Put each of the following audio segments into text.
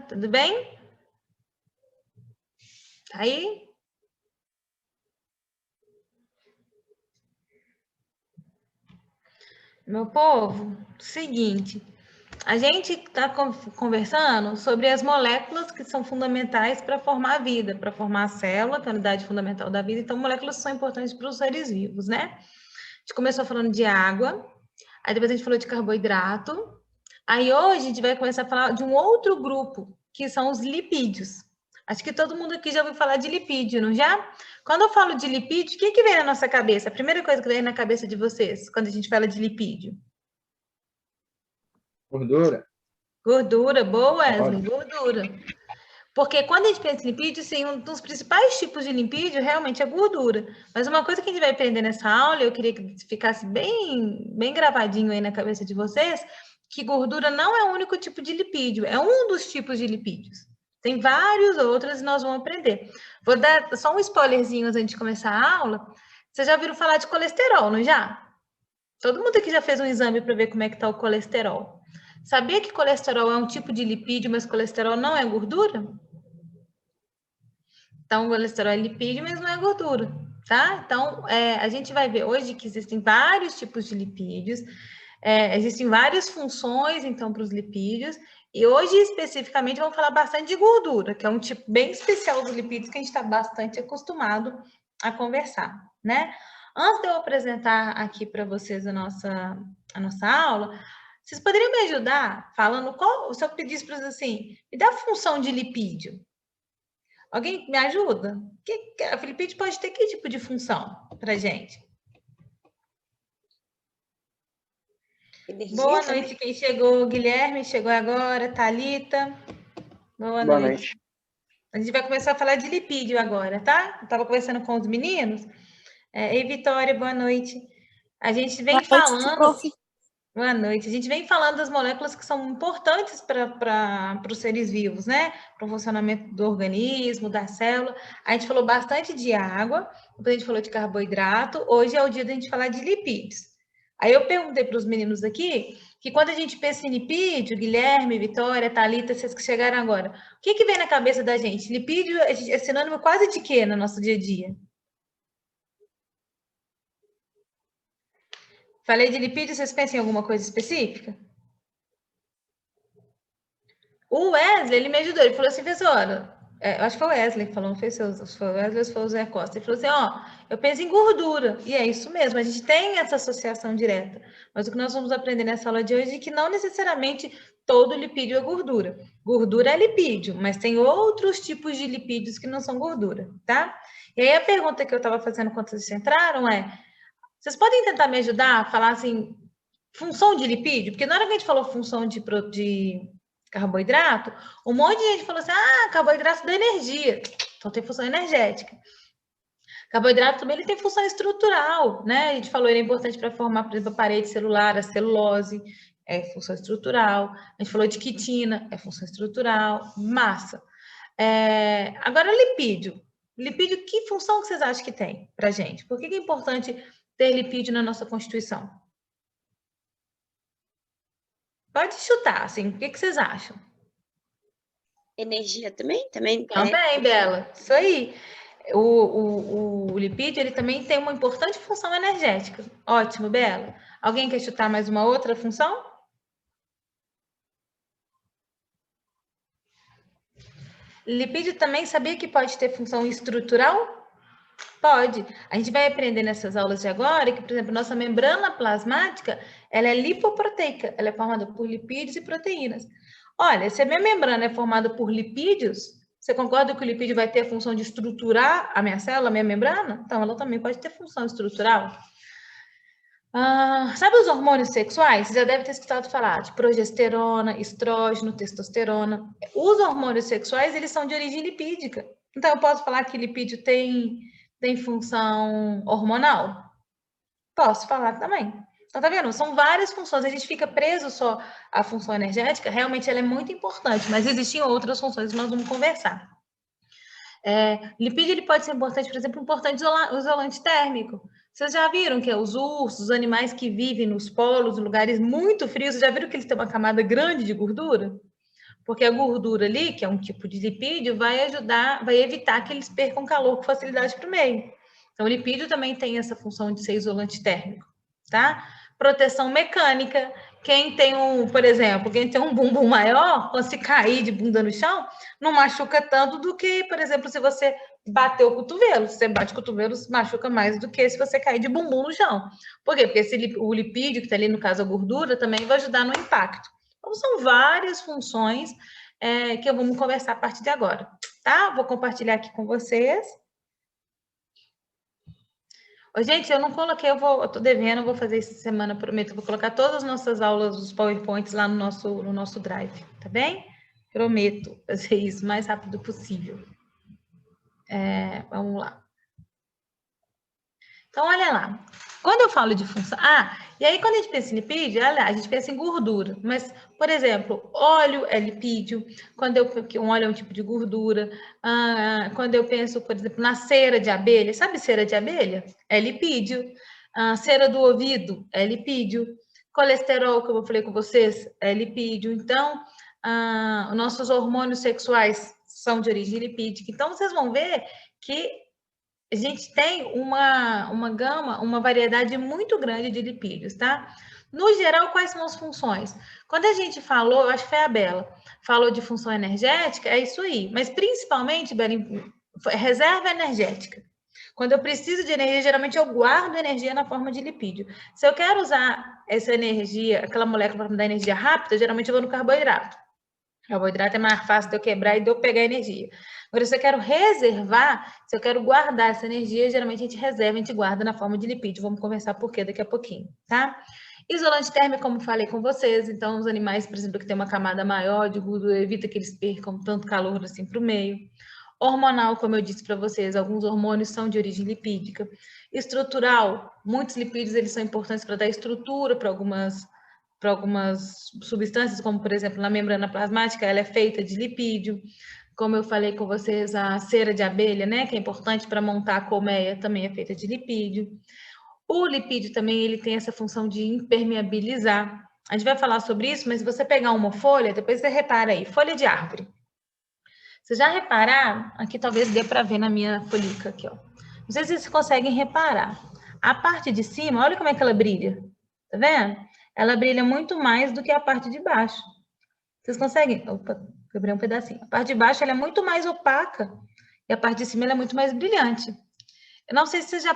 Tudo bem? Tá aí? Meu povo, seguinte, a gente está conversando sobre as moléculas que são fundamentais para formar a vida, para formar a célula, que é a unidade fundamental da vida. Então, moléculas são importantes para os seres vivos, né? A gente começou falando de água, aí depois a gente falou de carboidrato, aí hoje a gente vai começar a falar de um outro grupo, que são os lipídios. Acho que todo mundo aqui já ouviu falar de lipídio, não já? Quando eu falo de lipídio, o que vem na nossa cabeça? A primeira coisa que vem na cabeça de vocês, quando a gente fala de lipídio? Gordura. Gordura, boa, Wesley, gordura. Porque quando a gente pensa em lipídio, sim, um dos principais tipos de lipídio realmente é gordura. Mas uma coisa que a gente vai aprender nessa aula, eu queria que ficasse bem gravadinho aí na cabeça de vocês, que gordura não é o único tipo de lipídio, é um dos tipos de lipídios. Tem vários outros e nós vamos aprender. Vou dar só um spoilerzinho antes de começar a aula. Vocês já ouviram falar de colesterol, não já? Todo mundo aqui já fez um exame para ver como é que está o colesterol. Sabia que colesterol é um tipo de lipídio, mas colesterol não é gordura? Então, o colesterol é lipídio, mas não é gordura, tá? Então, a gente vai ver hoje que existem vários tipos de lipídios, existem várias funções, então, para os lipídios, e hoje, especificamente, vamos falar bastante de gordura, que é um tipo bem especial dos lipídios que a gente está bastante acostumado a conversar, né? Antes de eu apresentar aqui para vocês a nossa aula, vocês poderiam me ajudar falando se eu pedisse para vocês assim, me dá a função de lipídio. Alguém me ajuda? A lipídio pode ter que tipo de função para gente? Energia Boa também? noite, quem chegou, Guilherme, chegou agora, Thalita. Boa noite. A gente vai começar a falar de lipídio agora, tá? Eu estava conversando com os meninos. Ei, Vitória, boa noite. A gente vem falando... Boa noite. A gente vem falando das moléculas que são importantes para os seres vivos, né? Para o funcionamento do organismo, da célula. A gente falou bastante de água, depois a gente falou de carboidrato. Hoje é o dia da gente falar de lipídios. Aí eu perguntei para os meninos aqui que quando a gente pensa em lipídio, Guilherme, Vitória, Thalita, vocês que chegaram agora, o que vem na cabeça da gente? Lipídio é sinônimo quase de quê no nosso dia a dia? Falei de lipídio, vocês pensam em alguma coisa específica? O Wesley, ele me ajudou, ele falou assim, professora, eu acho que foi o Wesley que falou, não foi o Wesley ou foi o Zé Costa, ele falou assim, ó, eu penso em gordura, e é isso mesmo, a gente tem essa associação direta, mas o que nós vamos aprender nessa aula de hoje é que não necessariamente todo lipídio é gordura. Gordura é lipídio, mas tem outros tipos de lipídios que não são gordura, tá? E aí a pergunta que eu estava fazendo quando vocês entraram vocês podem tentar me ajudar a falar assim, função de lipídio? Porque na hora que a gente falou função de carboidrato, um monte de gente falou assim, carboidrato dá energia, então tem função energética. Carboidrato também ele tem função estrutural, né? A gente falou, ele é importante para formar, por exemplo, a parede celular, a celulose, é função estrutural. A gente falou de quitina, é função estrutural, massa. Agora, lipídio. Lipídio, que função que vocês acham que tem para a gente? Por que é importante ter lipídio na nossa Constituição? Pode chutar, assim, o que vocês acham? Energia também? Também, Bela. Isso aí. O lipídio, ele também tem uma importante função energética. Ótimo, Bela. Alguém quer chutar mais uma outra função? Lipídio também sabia que pode ter função estrutural? Pode. A gente vai aprender nessas aulas de agora que, por exemplo, nossa membrana plasmática, ela é lipoproteica, ela é formada por lipídios e proteínas. Olha, se a minha membrana é formada por lipídios, você concorda que o lipídio vai ter a função de estruturar a minha célula, a minha membrana? Então, ela também pode ter função estrutural. Sabe os hormônios sexuais? Você já deve ter escutado falar de progesterona, estrógeno, testosterona. Os hormônios sexuais, eles são de origem lipídica. Então, eu posso falar que lipídio tem função hormonal? Posso falar também. Então, tá vendo? São várias funções. A gente fica preso só à função energética. Realmente, ela é muito importante, mas existem outras funções que nós vamos conversar. Lipídio, ele pode ser importante, por exemplo, importante isolante térmico. Vocês já viram que os ursos, os animais que vivem nos polos, em lugares muito frios, já viram que eles têm uma camada grande de gordura? Porque a gordura ali, que é um tipo de lipídio, vai ajudar, vai evitar que eles percam calor com facilidade para o meio. Então, o lipídio também tem essa função de ser isolante térmico, tá? Proteção mecânica. Quem tem por exemplo, quem tem um bumbum maior, quando se cair de bunda no chão, não machuca tanto do que, por exemplo, se você bater o cotovelo. Se você bate o cotovelo, machuca mais do que se você cair de bumbum no chão. Por quê? Porque o lipídio, que está ali no caso a gordura, também vai ajudar no impacto. Então, são várias funções que eu vou conversar a partir de agora, tá? Vou compartilhar aqui com vocês. Gente, eu não coloquei, eu tô devendo, eu vou fazer essa semana, prometo, vou colocar todas as nossas aulas, os PowerPoints lá no nosso Drive, tá bem? Prometo fazer isso o mais rápido possível. Vamos lá. Então, olha lá. Quando eu falo de função... e aí quando a gente pensa em lipídio, a gente pensa em gordura. Mas, por exemplo, óleo é lipídio. Um óleo é um tipo de gordura. Quando eu penso, por exemplo, na cera de abelha. Sabe cera de abelha? É lipídio. Cera do ouvido é lipídio. Colesterol, que eu falei com vocês, é lipídio. Então, nossos hormônios sexuais são de origem lipídica. Então, vocês vão ver que a gente tem uma gama, uma variedade muito grande de lipídios, tá? No geral, quais são as funções? Quando a gente falou, eu acho que foi a Bela, falou de função energética, é isso aí. Mas, principalmente, Bela, reserva energética. Quando eu preciso de energia, geralmente eu guardo energia na forma de lipídio. Se eu quero usar essa energia, aquela molécula para me dar energia rápida, geralmente eu vou no carboidrato. O carboidrato é mais fácil de eu quebrar e de eu pegar energia. Agora, se eu quero reservar, se eu quero guardar essa energia, geralmente a gente reserva, a gente guarda na forma de lipídio. Vamos conversar por quê daqui a pouquinho, tá? Isolante térmico, como falei com vocês, então os animais, por exemplo, que tem uma camada maior de gordura, evita que eles percam tanto calor assim para o meio. Hormonal, como eu disse para vocês, alguns hormônios são de origem lipídica. Estrutural, muitos lipídios eles são importantes para dar estrutura para algumas substâncias, como, por exemplo, na membrana plasmática, ela é feita de lipídio. Como eu falei com vocês, a cera de abelha, né, que é importante para montar a colmeia, também é feita de lipídio. O lipídio também, ele tem essa função de impermeabilizar. A gente vai falar sobre isso, mas se você pegar uma folha, depois você repara aí, folha de árvore. Você já reparar, aqui talvez dê para ver na minha folhica aqui, ó. Não sei se vocês conseguem reparar. A parte de cima, olha como é que ela brilha. Tá vendo? Ela brilha muito mais do que a parte de baixo. Vocês conseguem? Opa, quebrei um pedacinho. A parte de baixo ela é muito mais opaca e a parte de cima ela é muito mais brilhante. Eu não sei se vocês já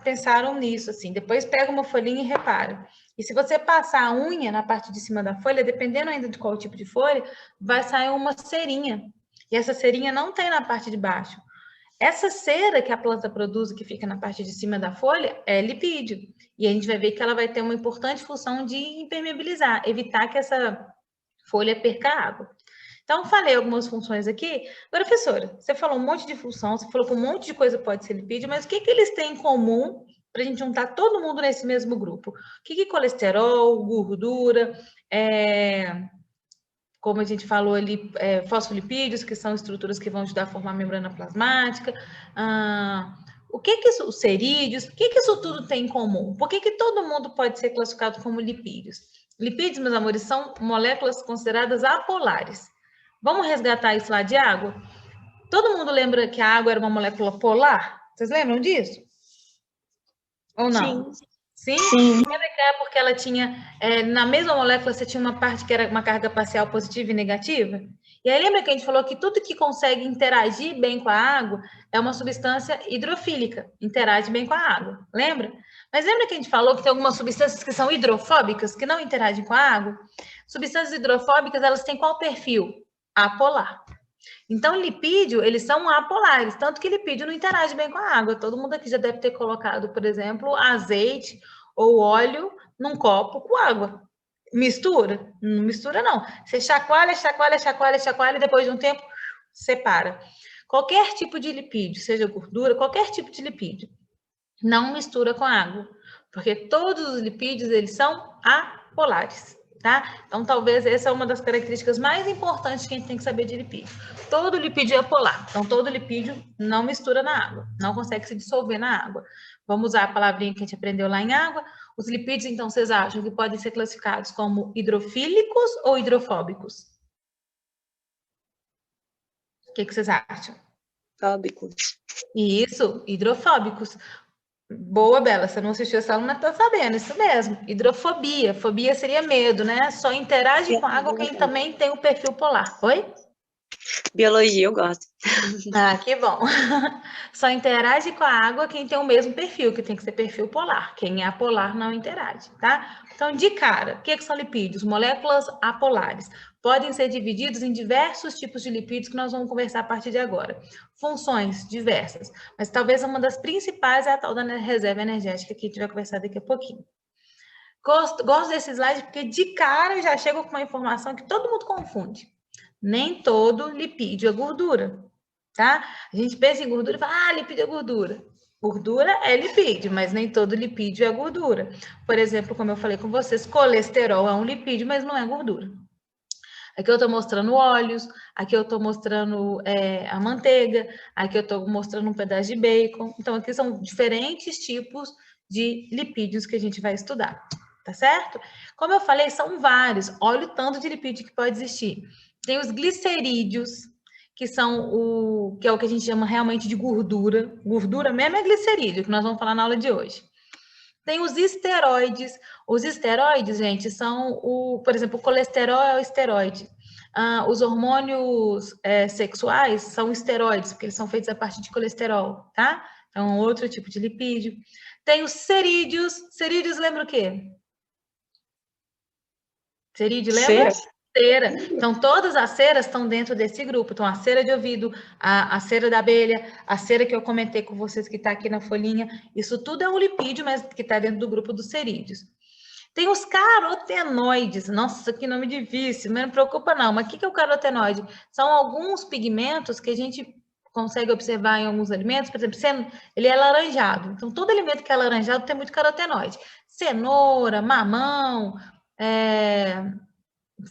pensaram nisso, assim. Depois pega uma folhinha e repara. E se você passar a unha na parte de cima da folha, dependendo ainda de qual tipo de folha, vai sair uma cerinha. E essa cerinha não tem na parte de baixo. Essa cera que a planta produz, que fica na parte de cima da folha, é lipídio. E a gente vai ver que ela vai ter uma importante função de impermeabilizar, evitar que essa folha perca água. Então, falei algumas funções aqui. Agora, professora, você falou um monte de função, você falou que um monte de coisa pode ser lipídio, mas o que eles têm em comum para a gente juntar todo mundo nesse mesmo grupo? O que colesterol, gordura, como a gente falou ali, fosfolipídios, que são estruturas que vão ajudar a formar a membrana plasmática. Os cerídeos, o que isso tudo tem em comum? Por que todo mundo pode ser classificado como lipídios? Lipídios, meus amores, são moléculas consideradas apolares. Vamos resgatar isso lá de água? Todo mundo lembra que a água era uma molécula polar? Vocês lembram disso? Ou não? Sim. Sim? Sim. Lembra que é porque ela tinha, na mesma molécula, você tinha uma parte que era uma carga parcial positiva e negativa? E aí lembra que a gente falou que tudo que consegue interagir bem com a água é uma substância hidrofílica, interage bem com a água, lembra? Mas lembra que a gente falou que tem algumas substâncias que são hidrofóbicas, que não interagem com a água? Substâncias hidrofóbicas, elas têm qual perfil? Apolar. Então, lipídio, eles são apolares, tanto que lipídio não interage bem com a água. Todo mundo aqui já deve ter colocado, por exemplo, azeite ou óleo num copo com água. Mistura? Não mistura, não. Você chacoalha, chacoalha, chacoalha, chacoalha e depois de um tempo, separa. Qualquer tipo de lipídio, seja gordura, qualquer tipo de lipídio, não mistura com água, porque todos os lipídios, eles são apolares. Tá? Então, talvez essa é uma das características mais importantes que a gente tem que saber de lipídio. Todo lipídio é polar, então todo lipídio não mistura na água, não consegue se dissolver na água. Vamos usar a palavrinha que a gente aprendeu lá em água. Os lipídios, então, vocês acham que podem ser classificados como hidrofílicos ou hidrofóbicos? O que vocês acham? Fóbicos. Isso, hidrofóbicos. Boa, Bela, você não assistiu essa aula, mas tá sabendo, isso mesmo. Hidrofobia. Fobia seria medo, né? Só interage com água quem também tem o perfil polar. Oi? Biologia, eu gosto. Ah, que bom. Só interage com a água quem tem o mesmo perfil, que tem que ser perfil polar. Quem é apolar não interage, tá? Então, de cara, o que são lipídios? Moléculas apolares. Podem ser divididos em diversos tipos de lipídios que nós vamos conversar a partir de agora. Funções diversas, mas talvez uma das principais é a tal da reserva energética que a gente vai conversar daqui a pouquinho. Gosto desse slide porque de cara eu já chego com uma informação que todo mundo confunde. Nem todo lipídio é gordura, tá? A gente pensa em gordura e fala, lipídio é gordura. Gordura é lipídio, mas nem todo lipídio é gordura. Por exemplo, como eu falei com vocês, colesterol é um lipídio, mas não é gordura. Aqui eu estou mostrando óleos, aqui eu estou mostrando a manteiga, aqui eu estou mostrando um pedaço de bacon. Então, aqui são diferentes tipos de lipídios que a gente vai estudar, tá certo? Como eu falei, são vários. Olha o tanto de lipídio que pode existir. Tem os glicerídeos, que é o que a gente chama realmente de gordura. Gordura mesmo é glicerídeo, que nós vamos falar na aula de hoje. Tem os esteroides. Os esteroides, gente, são por exemplo, o colesterol é o esteroide. Os hormônios sexuais são esteroides, porque eles são feitos a partir de colesterol, tá? Então, outro tipo de lipídio. Tem os cerídeos. Cerídeos lembra o quê? Cerídeo, lembra? Cera. Então, todas as ceras estão dentro desse grupo. Então, a cera de ouvido, a cera da abelha, a cera que eu comentei com vocês que está aqui na folhinha, isso tudo é um lipídio, mas que está dentro do grupo dos cerídeos. Tem os carotenoides. Nossa, que nome difícil, mas não preocupa não. Mas o que é o carotenoide? São alguns pigmentos que a gente consegue observar em alguns alimentos. Por exemplo, ele é laranjado. Então, todo alimento que é laranjado tem muito carotenoide. Cenoura, mamão,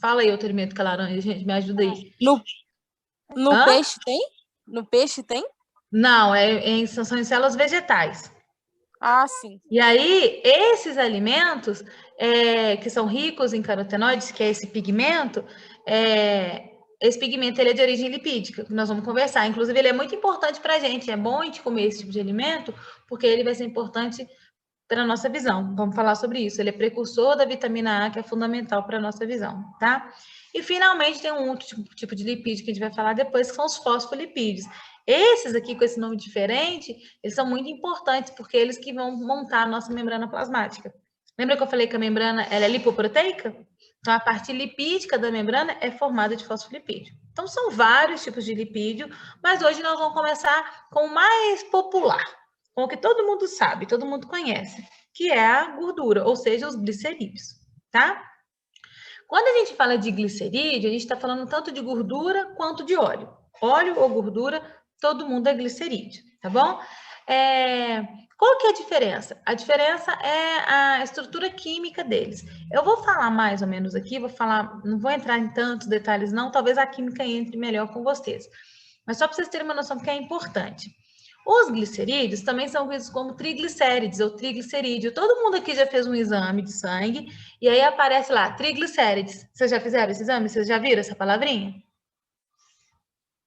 Fala aí outro alimento que é laranja, gente, me ajuda aí. No peixe tem? No peixe tem? Não, são em células vegetais. Ah, sim. E aí, esses alimentos que são ricos em carotenoides, que é esse pigmento ele é de origem lipídica, que nós vamos conversar. Inclusive, ele é muito importante para a gente. É bom a gente comer esse tipo de alimento, porque ele vai ser importante para a nossa visão. Vamos falar sobre isso. Ele é precursor da vitamina A, que é fundamental para a nossa visão, tá? E, finalmente, tem um outro tipo de lipídio que a gente vai falar depois, que são os fosfolipídios. Esses aqui, com esse nome diferente, eles são muito importantes, porque eles que vão montar a nossa membrana plasmática. Lembra que eu falei que a membrana ela é lipoproteica? Então, a parte lipídica da membrana é formada de fosfolipídio. Então, são vários tipos de lipídio, mas hoje nós vamos começar com o mais popular, com o que todo mundo sabe, todo mundo conhece, que é a gordura, ou seja, os glicerídeos, tá? Quando a gente fala de glicerídeo, a gente está falando tanto de gordura quanto de óleo. Óleo ou gordura, todo mundo é glicerídeo, tá bom? Qual que é a diferença? A diferença é a estrutura química deles. Eu vou falar mais ou menos aqui, não vou entrar em tantos detalhes não, talvez a química entre melhor com vocês. Mas só para vocês terem uma noção que é importante. Os glicerídeos também são vistos como triglicérides ou triglicerídeo. Todo mundo aqui já fez um exame de sangue e aí aparece lá, triglicérides. Vocês já fizeram esse exame? Vocês já viram essa palavrinha?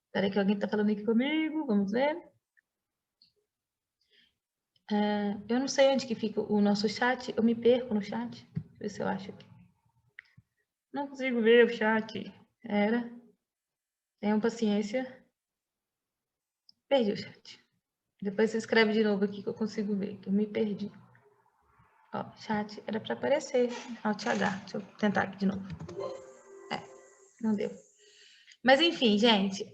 Espera aí que alguém está falando aqui comigo, vamos ver. Eu não sei onde que fica o nosso chat, eu me perco no chat. Deixa eu ver se eu acho aqui. Não consigo ver o chat. Tenham paciência. Perdi o chat. Depois você escreve de novo aqui que eu consigo ver, que eu me perdi. Ó, chat era para aparecer. Alt H. Deixa eu tentar aqui de novo. Não deu. Mas enfim, gente,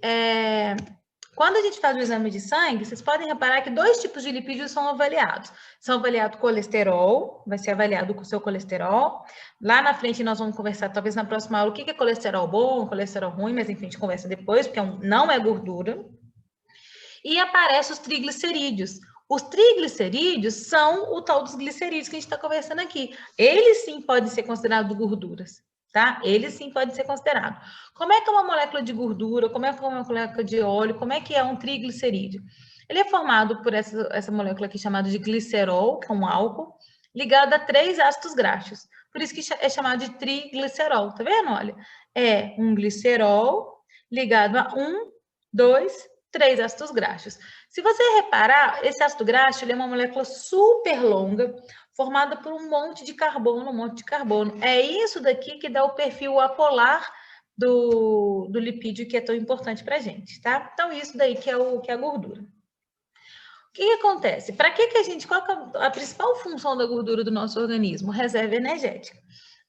quando a gente faz o exame de sangue, vocês podem reparar que 2 tipos de lipídios são avaliados. São avaliado colesterol, vai ser avaliado com o seu colesterol. Lá na frente nós vamos conversar, talvez na próxima aula, o que é colesterol bom, colesterol ruim, mas enfim, a gente conversa depois, porque não é gordura. E aparecem os triglicerídeos. Os triglicerídeos são o tal dos glicerídeos que a gente está conversando aqui. Eles sim podem ser considerados gorduras, tá? Eles sim podem ser considerados. Como é que é uma molécula de gordura? Como é que é uma molécula de óleo? Como é que é um triglicerídeo? Ele é formado por essa molécula aqui chamada de glicerol, que é um álcool, ligado a 3 ácidos graxos. Por isso que é chamado de triglicerol, tá vendo? Olha, é um glicerol ligado a um 2, 3 ácidos graxos. Se você reparar, esse ácido graxo ele é uma molécula super longa, formada por um monte de carbono, É isso daqui que dá o perfil apolar do lipídio que é tão importante para a gente, tá? Então, isso daí que é a gordura. O que acontece? Para que a gente... Qual que é a principal função da gordura do nosso organismo? Reserva energética.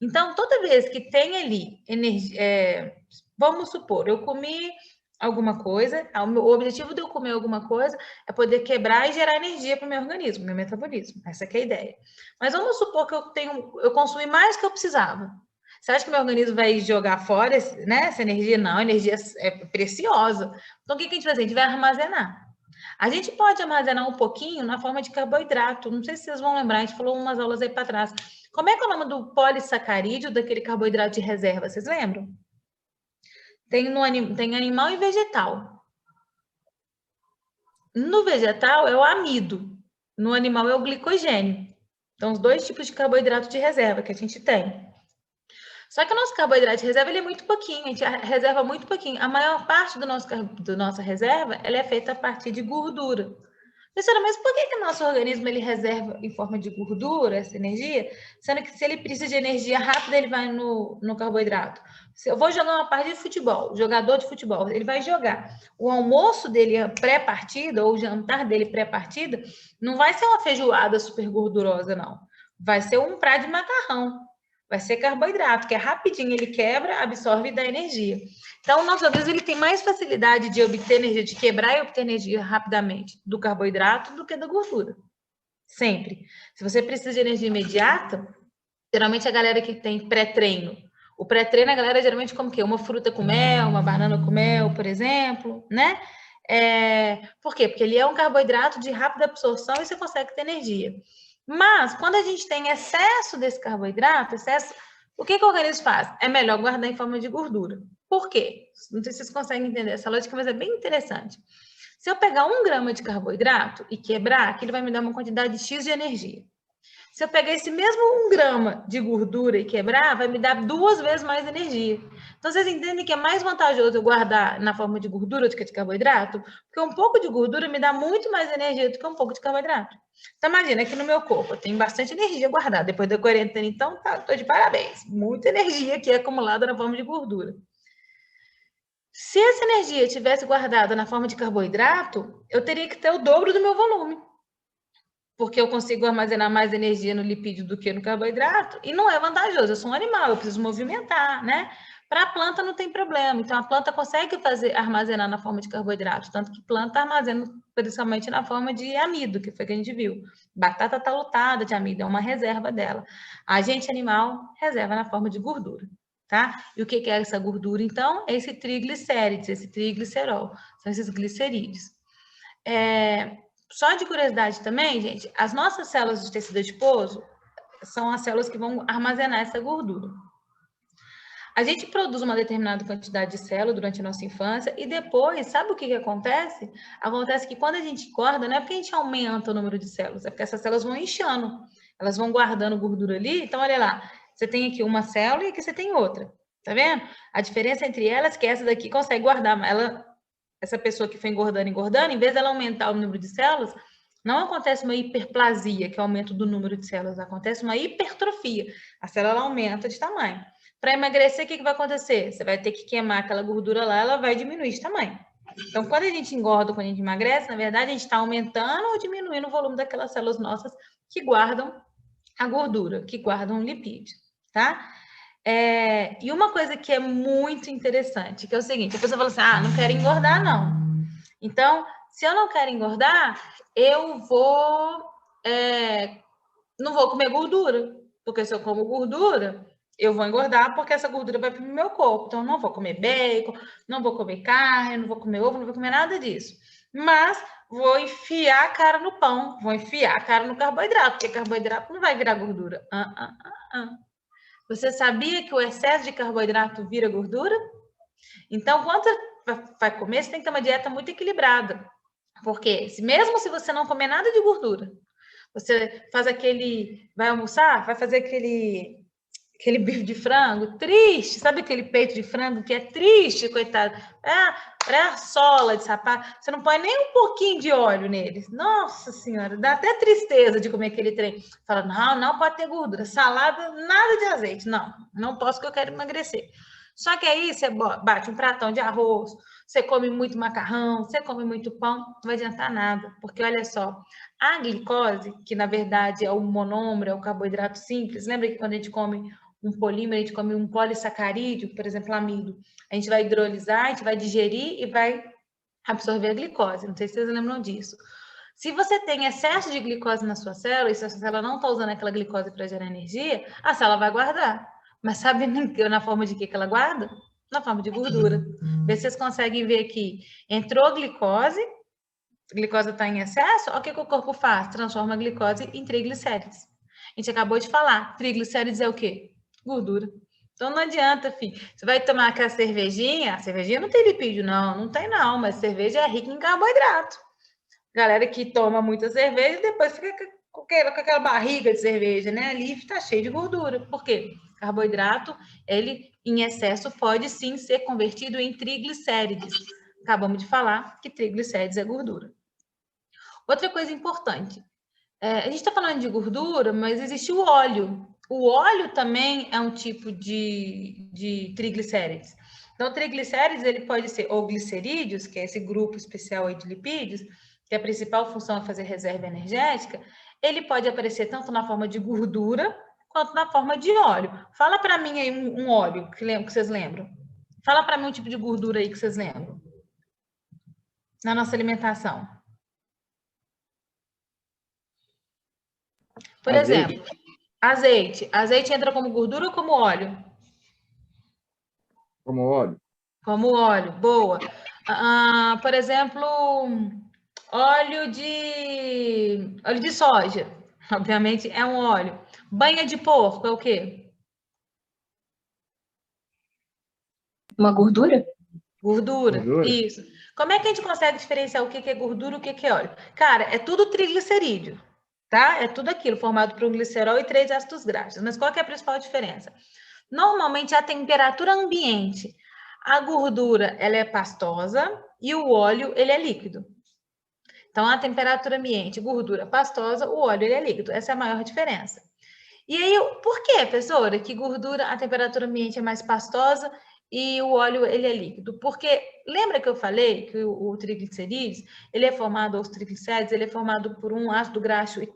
Então, toda vez que tem ali energia... vamos supor, eu comi alguma coisa, o objetivo de eu comer alguma coisa é poder quebrar e gerar energia para o meu organismo, meu metabolismo. Essa que é a ideia. Mas vamos supor que eu consumi mais do que eu precisava. Você acha que meu organismo vai jogar fora essa energia? Não, a energia é preciosa. Então, o que a gente vai fazer? A gente vai armazenar. A gente pode armazenar um pouquinho na forma de carboidrato. Não sei se vocês vão lembrar, a gente falou umas aulas aí para trás. Como é que é o nome do polissacarídeo, daquele carboidrato de reserva? Vocês lembram? Tem animal e vegetal. No vegetal é o amido. No animal é o glicogênio. Então, os dois tipos de carboidrato de reserva que a gente tem. Só que o nosso carboidrato de reserva ele é muito pouquinho, a gente reserva muito pouquinho. A maior parte do nossa reserva ela é feita a partir de gordura. Professora, mas por que o nosso organismo ele reserva em forma de gordura essa energia, sendo que se ele precisa de energia rápida, ele vai no carboidrato? Se eu vou jogar uma partida de futebol, jogador de futebol, ele vai jogar. O almoço dele pré-partida, ou o jantar dele pré-partida, não vai ser uma feijoada super gordurosa, não. Vai ser um prato de macarrão. Vai ser carboidrato, que é rapidinho, ele quebra, absorve e dá energia. Então, o nosso organismo ele tem mais facilidade de obter energia, de quebrar e obter energia rapidamente do carboidrato do que da gordura. Sempre. Se você precisa de energia imediata, geralmente a galera que tem pré-treino. O pré-treino, a galera geralmente come o quê? Uma fruta com mel, uma banana com mel, por exemplo, né? Por quê? Porque ele é um carboidrato de rápida absorção e você consegue ter energia. Mas, quando a gente tem excesso desse carboidrato, o que o organismo faz? É melhor guardar em forma de gordura. Por quê? Não sei se vocês conseguem entender essa lógica, mas é bem interessante. Se eu pegar 1 grama de carboidrato e quebrar, aquilo vai me dar uma quantidade X de energia. Se eu pegar esse mesmo 1 grama de gordura e quebrar, vai me dar 2 vezes mais energia. Então, vocês entendem que é mais vantajoso eu guardar na forma de gordura do que de carboidrato? Porque um pouco de gordura me dá muito mais energia do que um pouco de carboidrato. Então, imagina que no meu corpo eu tenho bastante energia guardada. Depois da quarentena, então, estou de parabéns. Muita energia aqui acumulada na forma de gordura. Se essa energia tivesse guardada na forma de carboidrato, eu teria que ter o dobro do meu volume. Porque eu consigo armazenar mais energia no lipídio do que no carboidrato. E não é vantajoso, eu sou um animal, eu preciso movimentar, né? Para a planta não tem problema. Então, a planta consegue armazenar na forma de carboidrato. Tanto que planta armazena principalmente na forma de amido, que foi que a gente viu. Batata está lotada de amido, é uma reserva dela. A gente, animal, reserva na forma de gordura, tá? E o que é essa gordura, então? É esse triglicérides, esse triglicerol. São esses glicerídeos. Só de curiosidade também, gente, as nossas células de tecido adiposo são as células que vão armazenar essa gordura. A gente produz uma determinada quantidade de células durante a nossa infância e depois, sabe o que acontece? Acontece que quando a gente engorda, não é porque a gente aumenta o número de células, é porque essas células vão inchando, elas vão guardando gordura ali. Então, olha lá, você tem aqui uma célula e aqui você tem outra, tá vendo? A diferença entre elas é que essa daqui consegue guardar, essa pessoa que foi engordando, em vez dela aumentar o número de células, não acontece uma hiperplasia, que é o aumento do número de células, acontece uma hipertrofia. A célula aumenta de tamanho. Para emagrecer, o que vai acontecer? Você vai ter que queimar aquela gordura lá, ela vai diminuir de tamanho. Então, quando a gente engorda, quando a gente emagrece, na verdade, a gente está aumentando ou diminuindo o volume daquelas células nossas que guardam a gordura, que guardam o lipídio, tá? E uma coisa que é muito interessante, que é o seguinte, a pessoa fala assim, não quero engordar, não. Então, se eu não quero engordar, eu não vou comer gordura, porque se eu como gordura, eu vou engordar porque essa gordura vai para o meu corpo. Então, eu não vou comer bacon, não vou comer carne, não vou comer ovo, não vou comer nada disso. Mas vou enfiar a cara no pão, vou enfiar a cara no carboidrato, porque carboidrato não vai virar gordura. Você sabia que o excesso de carboidrato vira gordura? Então, quando você vai comer, você tem que ter uma dieta muito equilibrada. Porque mesmo se você não comer nada de gordura, você faz vai almoçar, vai fazer aquele bife de frango, triste, sabe aquele peito de frango que é triste, coitado? É a sola de sapato, você não põe nem um pouquinho de óleo neles. Nossa Senhora, dá até tristeza de comer aquele trem. Fala, não pode ter gordura, salada, nada de azeite. Não posso que eu quero emagrecer. Só que aí você bate um pratão de arroz, você come muito macarrão, você come muito pão, não vai adiantar nada, porque olha só, a glicose, que na verdade é o monômero, é o carboidrato simples, lembra que quando a gente come um polímero, a gente come um polissacarídeo, por exemplo, amido, a gente vai hidrolisar, a gente vai digerir e vai absorver a glicose, não sei se vocês lembram disso. Se você tem excesso de glicose na sua célula, e se a sua célula não está usando aquela glicose para gerar energia, a célula vai guardar. Mas sabe na forma de que ela guarda? Na forma de gordura. Vê se vocês conseguem ver aqui. Entrou a glicose está em excesso, o que o corpo faz? Transforma a glicose em triglicérides. A gente acabou de falar, triglicérides é o quê? Gordura. Então não adianta, filho. Você vai tomar aquela cervejinha, a cervejinha não tem lipídio, não tem não, mas cerveja é rica em carboidrato. Galera que toma muita cerveja, depois fica com aquela barriga de cerveja, né? Ali está cheio de gordura. Por quê? Carboidrato, ele em excesso pode sim ser convertido em triglicérides. Acabamos de falar que triglicérides é gordura. Outra coisa importante, a gente está falando de gordura, mas existe o óleo. O óleo também é um tipo de triglicérides. Então, triglicérides, ele pode ser ou glicerídeos, que é esse grupo especial aí de lipídios, que a principal função é fazer reserva energética, ele pode aparecer tanto na forma de gordura, quanto na forma de óleo. Fala para mim aí um óleo que vocês lembram. Fala para mim um tipo de gordura aí que vocês lembram. Na nossa alimentação. Por exemplo, azeite. Azeite entra como gordura ou como óleo? Como óleo. Como óleo, boa. Por exemplo, óleo de soja. Obviamente é um óleo. Banha de porco é o quê? Uma gordura? Gordura, isso. Como é que a gente consegue diferenciar o que é gordura e o que é óleo? Cara, é tudo triglicerídeo. Tá? É tudo aquilo formado por um glicerol e 3 ácidos graxos. Mas qual que é a principal diferença? Normalmente, a temperatura ambiente, a gordura ela é pastosa e o óleo ele é líquido. Então, a temperatura ambiente, gordura pastosa, o óleo ele é líquido. Essa é a maior diferença. E aí, por que, professora, que gordura, a temperatura ambiente é mais pastosa e o óleo ele é líquido? Porque lembra que eu falei que o triglicerídeos, ele é formado, os triglicérides, ele é formado por um ácido graxo, ele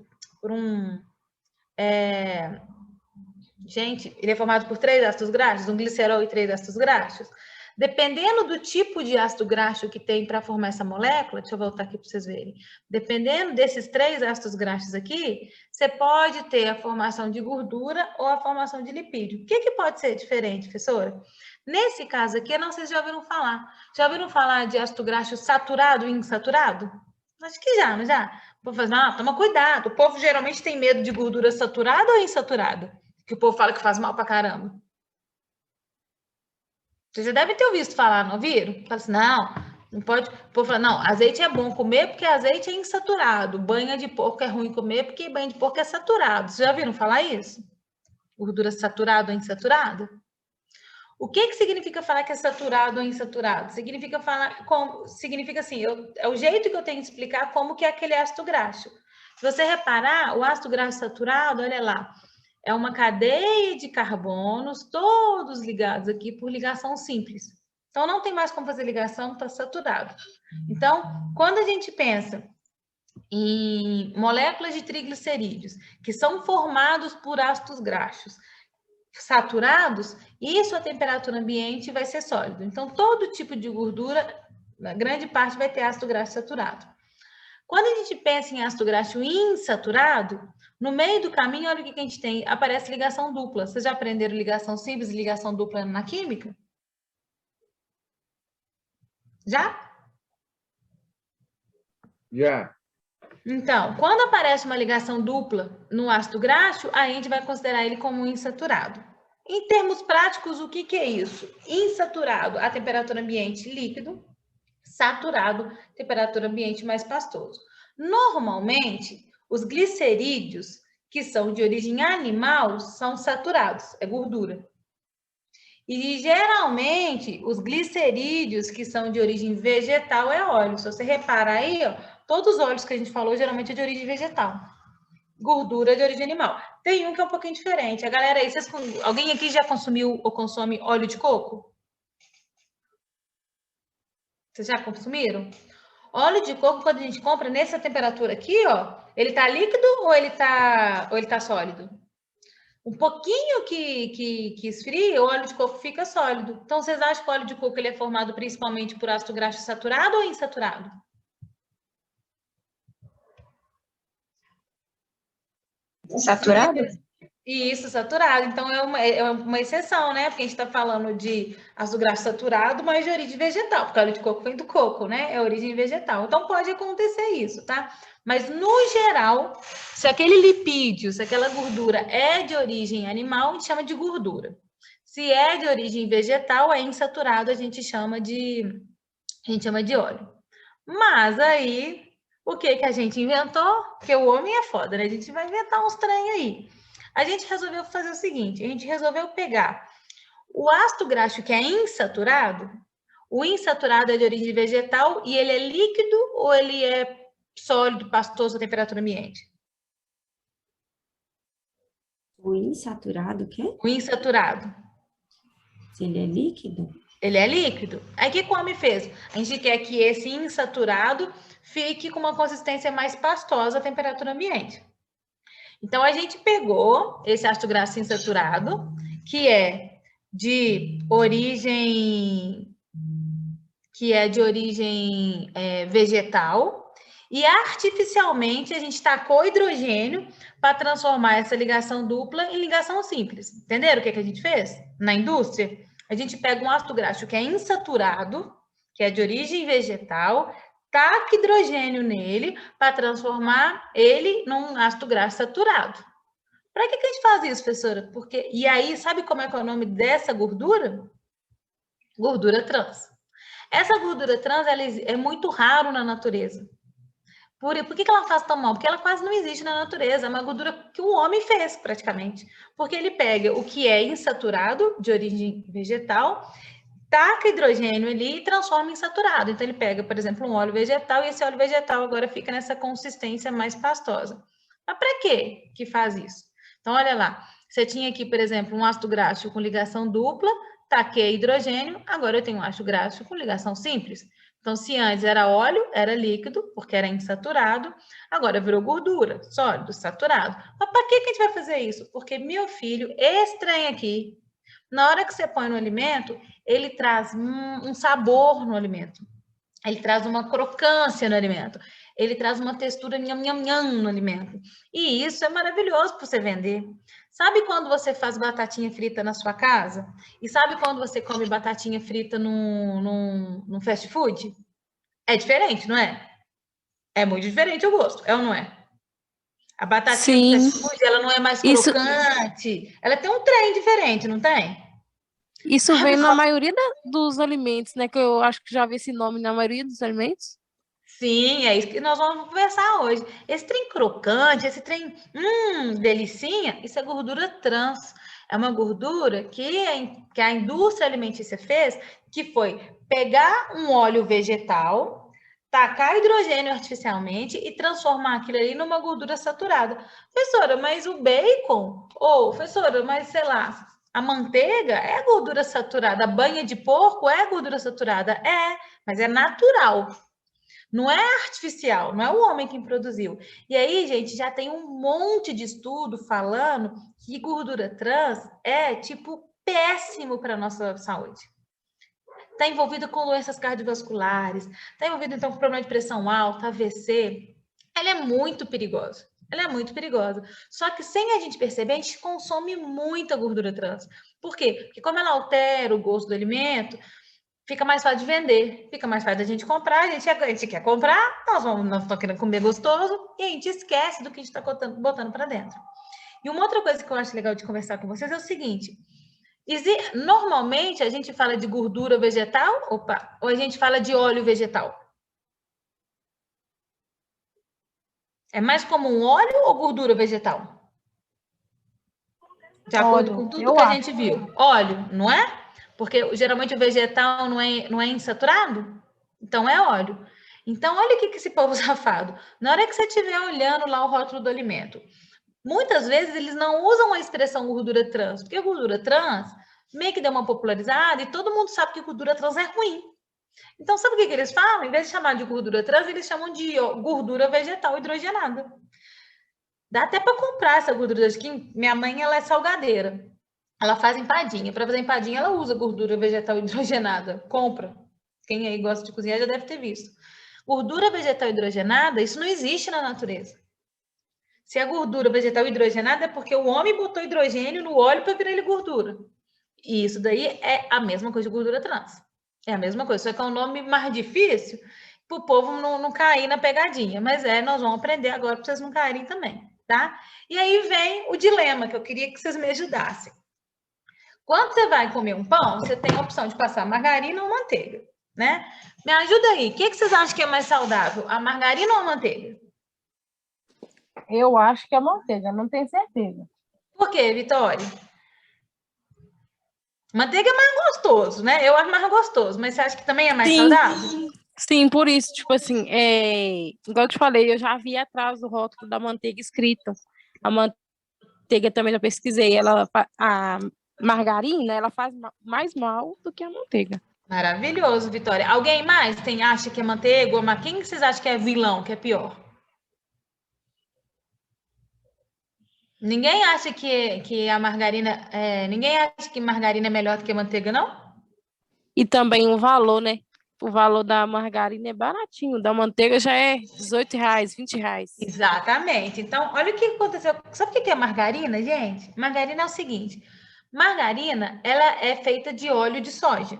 é formado por 3 ácidos graxos, um glicerol e 3 ácidos graxos. Dependendo do tipo de ácido graxo que tem para formar essa molécula, deixa eu voltar aqui para vocês verem. Dependendo desses 3 ácidos graxos aqui, você pode ter a formação de gordura ou a formação de lipídio. O que pode ser diferente, professora? Nesse caso aqui, eu não sei se já ouviram falar. Já ouviram falar de ácido graxo saturado e insaturado? Acho que já, não já? O povo fala, toma cuidado. O povo geralmente tem medo de gordura saturada ou insaturada? Que o povo fala que faz mal pra caramba. Vocês já devem ter ouvido falar, não ouviram? Fala assim, não pode. O povo fala, não, azeite é bom comer porque azeite é insaturado. Banha de porco é ruim comer porque banha de porco é saturado. Vocês já ouviram falar isso? Gordura saturada ou insaturada? O que significa falar que é saturado ou insaturado? Significa falar como, significa assim, é o jeito que eu tenho de explicar como que é aquele ácido graxo. Se você reparar, o ácido graxo saturado, olha lá, é uma cadeia de carbonos, todos ligados aqui por ligação simples. Então, não tem mais como fazer ligação, está saturado. Então, quando a gente pensa em moléculas de triglicerídeos, que são formados por ácidos graxos saturados, isso a temperatura ambiente vai ser sólido. Então, todo tipo de gordura, na grande parte, vai ter ácido graxo saturado. Quando a gente pensa em ácido graxo insaturado, no meio do caminho, olha o que a gente tem, aparece ligação dupla. Vocês já aprenderam ligação simples e ligação dupla na química? Já? Já. Então, quando aparece uma ligação dupla no ácido graxo, a gente vai considerar ele como insaturado. Em termos práticos, o que é isso? Insaturado, a temperatura ambiente líquido, saturado, temperatura ambiente mais pastoso. Normalmente, os glicerídeos, que são de origem animal são saturados, é gordura. E geralmente os glicerídeos que são de origem vegetal é óleo. Se você reparar aí, ó, todos os óleos que a gente falou geralmente é de origem vegetal. Gordura de origem animal. Tem um que é um pouquinho diferente. A galera aí, alguém aqui já consumiu ou consome óleo de coco? Vocês já consumiram? Óleo de coco, quando a gente compra nessa temperatura aqui, ó, ele tá líquido ou ele tá sólido? Um pouquinho que esfria, o óleo de coco fica sólido. Então, vocês acham que o óleo de coco ele é formado principalmente por ácido graxo saturado ou insaturado? Saturado? Isso, saturado. Então, é uma exceção, né? Porque a gente está falando de ácido graxo saturado, mas de origem vegetal, porque o óleo de coco vem do coco, né? É origem vegetal. Então, pode acontecer isso, tá? Mas, no geral, se aquele lipídio, se aquela gordura é de origem animal, a gente chama de gordura. Se é de origem vegetal, é insaturado, a gente chama de óleo. Mas aí, o que a gente inventou? Porque o homem é foda, né? A gente vai inventar uns trem aí. A gente resolveu fazer o seguinte, a gente resolveu pegar o ácido graxo que é insaturado, o insaturado é de origem vegetal e ele é líquido ou ele é sólido, pastoso a temperatura ambiente? O insaturado, o quê? O insaturado. Se ele é líquido? Ele é líquido. Aí o que o homem fez? A gente quer que esse insaturado fique com uma consistência mais pastosa a temperatura ambiente. Então, a gente pegou esse ácido graxo insaturado, que é de origem vegetal, e artificialmente a gente tacou hidrogênio para transformar essa ligação dupla em ligação simples. Entenderam o que a gente fez? Na indústria, a gente pega um ácido graxo que é insaturado, que é de origem vegetal, taca hidrogênio nele para transformar ele num ácido graxo saturado. Para que a gente faz isso, professora? Porque, e aí, sabe como é que é o nome dessa gordura? Gordura trans. Essa gordura trans ela é muito raro na natureza. Por que ela faz tão mal? Porque ela quase não existe na natureza. É uma gordura que o homem fez, praticamente. Porque ele pega o que é insaturado, de origem vegetal, taca hidrogênio ali e transforma em saturado. Então, ele pega, por exemplo, um óleo vegetal e esse óleo vegetal agora fica nessa consistência mais pastosa. Mas para que faz isso? Então, olha lá. Você tinha aqui, por exemplo, um ácido graxo com ligação dupla, taquei hidrogênio, agora eu tenho um ácido graxo com ligação simples. Então, se antes era óleo, era líquido, porque era insaturado, agora virou gordura, sólido, saturado. Mas para que a gente vai fazer isso? Porque, meu filho, esse trem aqui, na hora que você põe no alimento, ele traz um sabor no alimento. Ele traz uma crocância no alimento. Ele traz uma textura nham-nham-nham no alimento. E isso é maravilhoso para você vender. Sabe quando você faz batatinha frita na sua casa? E sabe quando você come batatinha frita num fast food? É diferente, não é? É muito diferente o gosto, é ou não é? A batatinha do fast food, ela não é mais crocante. Ela tem um trem diferente, não tem? Isso vem na maioria dos alimentos, né? Que eu acho que já vi esse nome na maioria dos alimentos. Sim, é isso que nós vamos conversar hoje. Esse trem crocante, esse trem, delicinha, isso é gordura trans. É uma gordura que a indústria alimentícia fez, que foi pegar um óleo vegetal, tacar hidrogênio artificialmente e transformar aquilo ali numa gordura saturada. Professora, mas o bacon? Ou, professora, mas sei lá, a manteiga é gordura saturada, a banha de porco é gordura saturada? É, mas é natural. Não é artificial, não é o homem quem produziu. E aí, gente, já tem um monte de estudo falando que gordura trans é, tipo, péssimo para a nossa saúde. Está envolvida com doenças cardiovasculares, está envolvida, então, com problema de pressão alta, AVC. Ela é muito perigosa. Ela é muito perigosa. Só que, sem a gente perceber, a gente consome muita gordura trans. Por quê? Porque como ela altera o gosto do alimento, fica mais fácil de vender, fica mais fácil da gente comprar, a gente quer comprar, nós estamos querendo comer gostoso, e a gente esquece do que a gente está botando para dentro. E uma outra coisa que eu acho legal de conversar com vocês é o seguinte, normalmente a gente fala de gordura vegetal, ou a gente fala de óleo vegetal? É mais comum óleo ou gordura vegetal? De acordo Óleo, com tudo eu que a acho. gente viu. Óleo, não é? Porque geralmente o vegetal não é insaturado? Então é óleo. Então, olha o que esse povo safado. Na hora que você estiver olhando lá o rótulo do alimento, muitas vezes eles não usam a expressão gordura trans, porque a gordura trans meio que deu uma popularizada e todo mundo sabe que gordura trans é ruim. Então, sabe o que eles falam? Em vez de chamar de gordura trans, eles chamam de gordura vegetal hidrogenada. Dá até para comprar essa gordura aqui. Minha mãe, ela é salgadeira. Ela faz empadinha. Para fazer empadinha, ela usa gordura vegetal hidrogenada. Compra. Quem aí gosta de cozinhar já deve ter visto. Gordura vegetal hidrogenada, isso não existe na natureza. Se é gordura vegetal hidrogenada, é porque o homem botou hidrogênio no óleo para virar ele gordura. E isso daí é a mesma coisa de gordura trans. É a mesma coisa, só que é um nome mais difícil para o povo não cair na pegadinha. Mas nós vamos aprender agora para vocês não caírem também, tá? E aí vem o dilema que eu queria que vocês me ajudassem. Quando você vai comer um pão, você tem a opção de passar margarina ou manteiga, né? Me ajuda aí, o que vocês acham que é mais saudável, a margarina ou a manteiga? Eu acho que é manteiga, não tenho certeza. Por quê, Vitória? Manteiga é mais gostoso, né? Eu acho mais gostoso, mas você acha que também é mais saudável? Sim, por isso, tipo assim, igual eu te falei, eu já vi atrás do rótulo da manteiga escrito. A manteiga também já pesquisei, a margarina, ela faz mais mal do que a manteiga. Maravilhoso, Vitória. Alguém mais acha que é manteiga ou quem vocês acham que é vilão, que é pior? Ninguém acha que a margarina, ninguém acha que margarina é melhor do que manteiga, não? E também o valor, né? O valor da margarina é baratinho, da manteiga já é R$18, R$20. Exatamente. Então, olha o que aconteceu. Sabe o que é margarina, gente? Margarina é o seguinte: margarina, ela é feita de óleo de soja.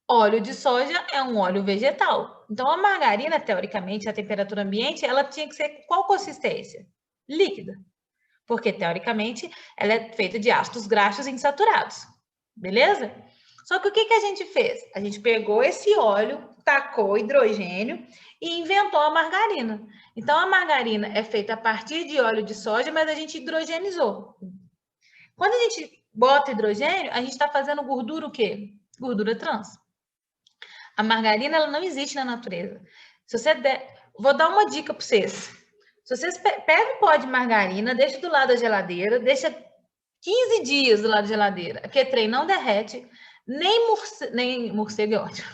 Óleo de soja é um óleo vegetal. Então, a margarina, teoricamente, a temperatura ambiente, ela tinha que ser qual consistência? Líquida. Porque, teoricamente, ela é feita de ácidos graxos insaturados. Beleza? Só que o que a gente fez? A gente pegou esse óleo, tacou hidrogênio e inventou a margarina. Então, a margarina é feita a partir de óleo de soja, mas a gente hidrogenizou. Quando a gente bota hidrogênio, a gente está fazendo gordura o quê? Gordura trans. A margarina, ela não existe na natureza. Se você vou dar uma dica para vocês. Se vocês pegam um pó de margarina, deixa do lado da geladeira, deixa 15 dias do lado da geladeira, porque trem não derrete, nem morcego é ótimo,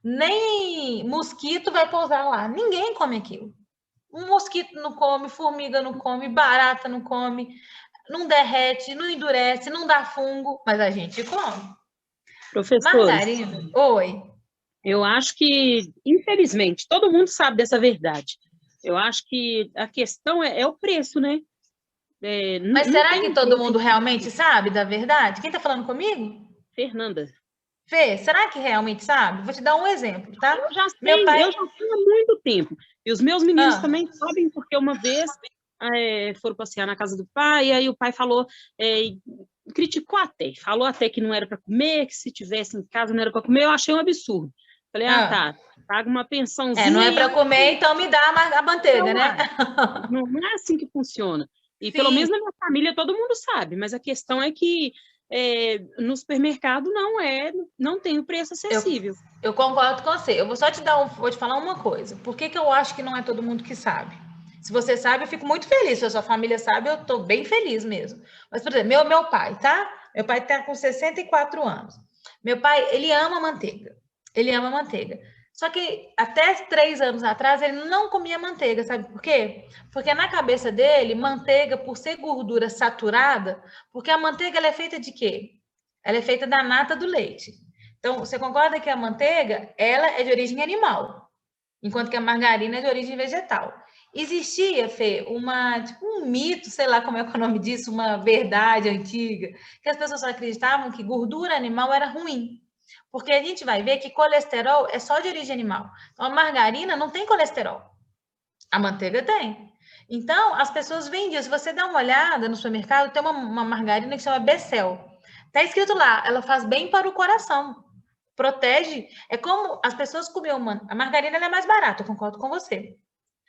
nem mosquito vai pousar lá. Ninguém come aquilo. Um mosquito não come, formiga não come, barata não come, não derrete, não endurece, não dá fungo, mas a gente come. Professores, Margarina, oi. eu acho que, infelizmente, todo mundo sabe dessa verdade. Eu acho que a questão é o preço, né? Mas será que todo mundo realmente sabe da verdade? Quem está falando comigo? Fernanda. Fê, será que realmente sabe? Vou te dar um exemplo, tá? Eu já sei, eu já sei há muito tempo. E os meus meninos também sabem, porque uma vez foram passear na casa do pai, e aí o pai falou, criticou até, falou até que não era para comer, que se tivesse em casa não era para comer. Eu achei um absurdo. Falei, tá, paga uma pensãozinha. Não é para comer, então me dá a manteiga, né? Não é assim que funciona. E pelo menos na minha família todo mundo sabe, mas a questão é que no supermercado não tem o preço acessível. Eu concordo com você. Eu vou só vou te falar uma coisa. Por que eu acho que não é todo mundo que sabe? Se você sabe, eu fico muito feliz. Se a sua família sabe, eu estou bem feliz mesmo. Mas, por exemplo, meu pai, tá? Meu pai está com 64 anos. Meu pai, ele ama manteiga. Ele ama manteiga. Só que até 3 anos atrás, ele não comia manteiga, sabe por quê? Porque na cabeça dele, manteiga, por ser gordura saturada, porque a manteiga ela é feita de quê? Ela é feita da nata do leite. Então, você concorda que a manteiga, ela é de origem animal, enquanto que a margarina é de origem vegetal. Existia, Fê, um mito, sei lá como é o nome disso, uma verdade antiga, que as pessoas acreditavam que gordura animal era ruim. Porque a gente vai ver que colesterol é só de origem animal. Então, a margarina não tem colesterol. A manteiga tem. Então, as pessoas vendiam. Se você dá uma olhada no supermercado, tem uma margarina que chama Becel. Está escrito lá, ela faz bem para o coração. Protege. É como as pessoas comiam... A margarina ela é mais barata, eu concordo com você.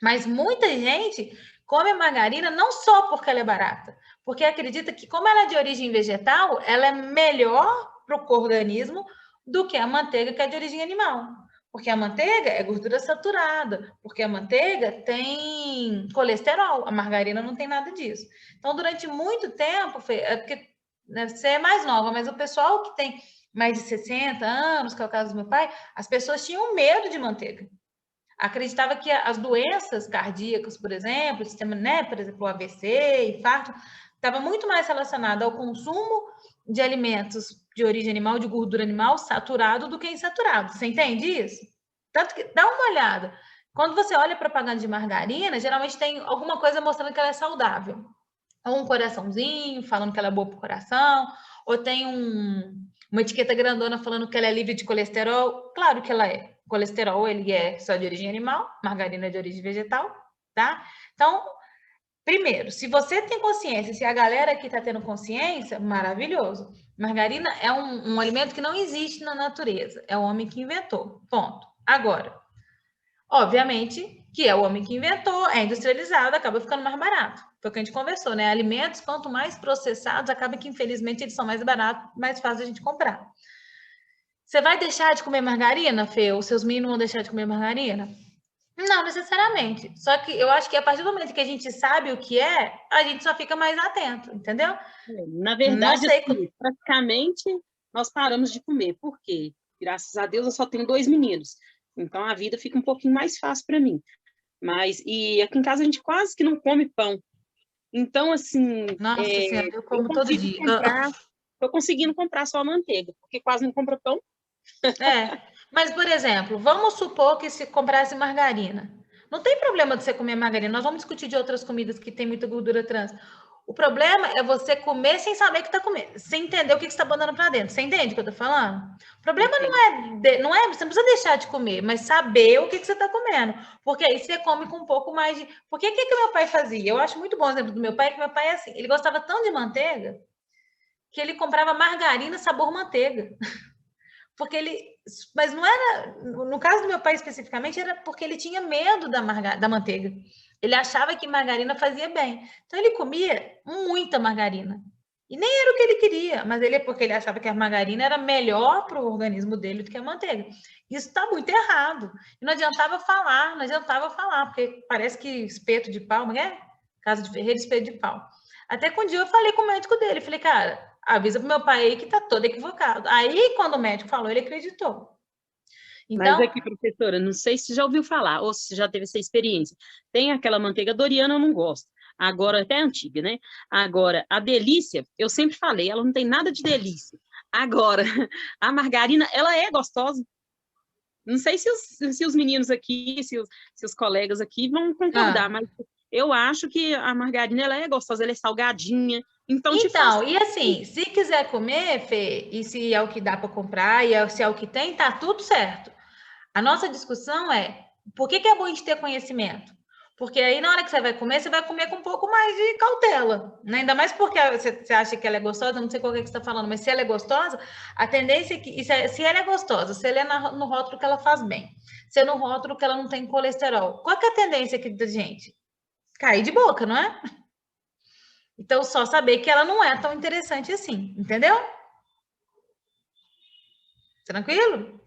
Mas muita gente come a margarina não só porque ela é barata, porque acredita que, como ela é de origem vegetal, ela é melhor para o organismo do que a manteiga, que é de origem animal. Porque a manteiga é gordura saturada, porque a manteiga tem colesterol, a margarina não tem nada disso. Então, durante muito tempo, porque você é mais nova, mas o pessoal que tem mais de 60 anos, que é o caso do meu pai, as pessoas tinham medo de manteiga. Acreditava que as doenças cardíacas, por exemplo, sistema, né, por exemplo, o AVC, infarto, estava muito mais relacionado ao consumo de alimentos de origem animal, de gordura animal, saturado do que insaturado. Você entende isso? Tanto que, dá uma olhada. Quando você olha propaganda de margarina, geralmente tem alguma coisa mostrando que ela é saudável. Ou um coraçãozinho, falando que ela é boa para o coração, ou tem uma etiqueta grandona falando que ela é livre de colesterol. Claro que ela é. O colesterol, ele é só de origem animal, margarina é de origem vegetal, tá? Então, primeiro, se você tem consciência, se a galera aqui está tendo consciência, maravilhoso. Margarina é um alimento que não existe na natureza, é o homem que inventou, ponto. Agora, obviamente que é o homem que inventou, é industrializado, acaba ficando mais barato. Foi o que a gente conversou, né? Alimentos, quanto mais processados, acaba que, infelizmente, eles são mais baratos, mais fácil a gente comprar. Você vai deixar de comer margarina, Fê? Os seus meninos vão deixar de comer margarina? Não necessariamente. Só que eu acho que a partir do momento que a gente sabe o que é, a gente só fica mais atento, entendeu? Na verdade, assim, praticamente, nós paramos de comer. Por quê? Graças a Deus, eu só tenho 2 meninos. Então, a vida fica um pouquinho mais fácil para mim. E aqui em casa, a gente quase que não come pão. Então, assim... Nossa Senhora, eu como todo dia. Estou conseguindo comprar só a manteiga, porque quase não compra pão. Mas, por exemplo, vamos supor que se comprasse margarina. Não tem problema de você comer margarina. Nós vamos discutir de outras comidas que tem muita gordura trans. O problema é você comer sem saber o que está comendo, sem entender o que você está botando para dentro. Você entende o que eu estou falando? O problema não é, você não precisa deixar de comer, mas saber o que você está comendo. Porque aí você come com um pouco mais de... Porque o que meu pai fazia? Eu acho muito bom o exemplo do meu pai, que meu pai é assim, ele gostava tanto de manteiga que ele comprava margarina sabor manteiga. Porque ele... Mas não era... No caso do meu pai especificamente, era porque ele tinha medo da manteiga. Ele achava que margarina fazia bem. Então, ele comia muita margarina. E nem era o que ele queria, mas porque ele achava que a margarina era melhor para o organismo dele do que a manteiga. Isso está muito errado. E não adiantava falar, porque parece que espeto de pau, né? Casa de Ferreira, espeto de pau. Até que um dia eu falei com o médico dele, falei, cara, avisa pro meu pai aí que tá todo equivocado. Aí, quando o médico falou, ele acreditou. Então... Mas aqui, professora, não sei se já ouviu falar, ou se já teve essa experiência. Tem aquela manteiga Doriana, eu não gosto. Agora, até antiga, né? Agora, a Delícia, eu sempre falei, ela não tem nada de delícia. Agora, a margarina, ela é gostosa. Não sei se os meninos aqui, se os colegas aqui vão concordar, mas eu acho que a margarina, ela é gostosa, ela é salgadinha. Então, e assim, se quiser comer, Fê, e se é o que dá para comprar, e se é o que tem, tá tudo certo. A nossa discussão é, por que é bom a gente ter conhecimento? Porque aí, na hora que você vai comer com um pouco mais de cautela, né? Ainda mais porque você acha que ela é gostosa, não sei qual que você está falando, mas se ela é gostosa, a tendência é que, se ela é gostosa, se ela é no rótulo que ela faz bem, se é no rótulo que ela não tem colesterol, qual que é a tendência aqui da gente? Cair de boca, não é? Então, só saber que ela não é tão interessante assim, entendeu? Tranquilo?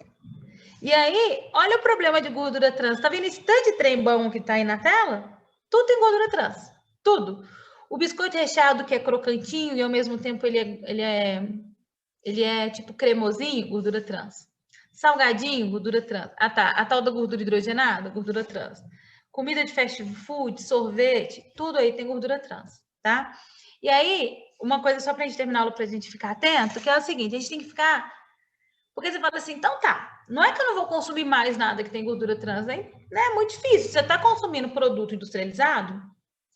E aí, olha o problema de gordura trans. Tá vendo esse tanto de trem bom que tá aí na tela? Tudo tem gordura trans. Tudo. O biscoito recheado, que é crocantinho e ao mesmo tempo ele é tipo cremosinho, gordura trans. Salgadinho, gordura trans. Ah, tá. A tal da gordura hidrogenada, gordura trans. Comida de fast food, sorvete, tudo aí tem gordura trans, tá? E aí, uma coisa só pra gente terminar pra gente ficar atento, que é o seguinte, a gente tem que ficar... Porque você fala assim, então tá, não é que eu não vou consumir mais nada que tem gordura trans, hein? É muito difícil. Você está consumindo produto industrializado,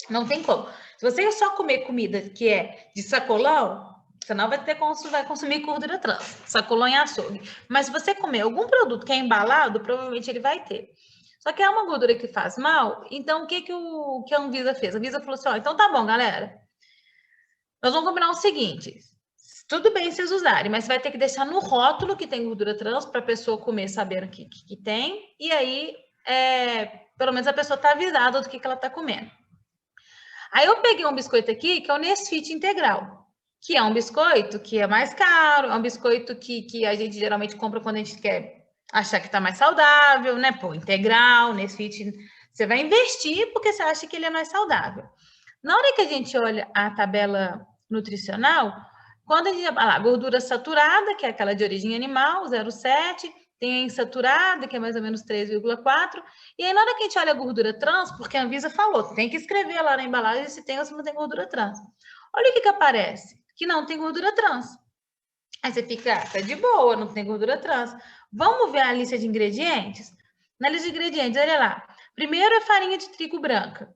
não tem como. Se você só comer comida que é de sacolão, você não vai consumir gordura trans, sacolão e açougue. Mas se você comer algum produto que é embalado, provavelmente ele vai ter. Só que é uma gordura que faz mal, então o que a Anvisa fez? A Anvisa falou assim, ó, então tá bom, galera, nós vamos combinar o seguinte... Tudo bem vocês usarem, mas você vai ter que deixar no rótulo que tem gordura trans para a pessoa comer sabendo que tem. E aí, pelo menos a pessoa está avisada do que ela está comendo. Aí eu peguei um biscoito aqui, que é o Nesfit integral, que é um biscoito que é mais caro, é um biscoito que a gente geralmente compra quando a gente quer achar que está mais saudável, né? Pô, integral, Nesfit, você vai investir porque você acha que ele é mais saudável. Na hora que a gente olha a tabela nutricional, quando a gente olha lá, gordura saturada, que é aquela de origem animal, 0,7, tem a insaturada, que é mais ou menos 3,4, e aí na hora que a gente olha a gordura trans, porque a Anvisa falou, tem que escrever lá na embalagem se tem ou se não tem gordura trans. Olha o que aparece, que não tem gordura trans. Aí você fica, tá de boa, não tem gordura trans. Vamos ver a lista de ingredientes? Na lista de ingredientes, olha lá. Primeiro é farinha de trigo branca.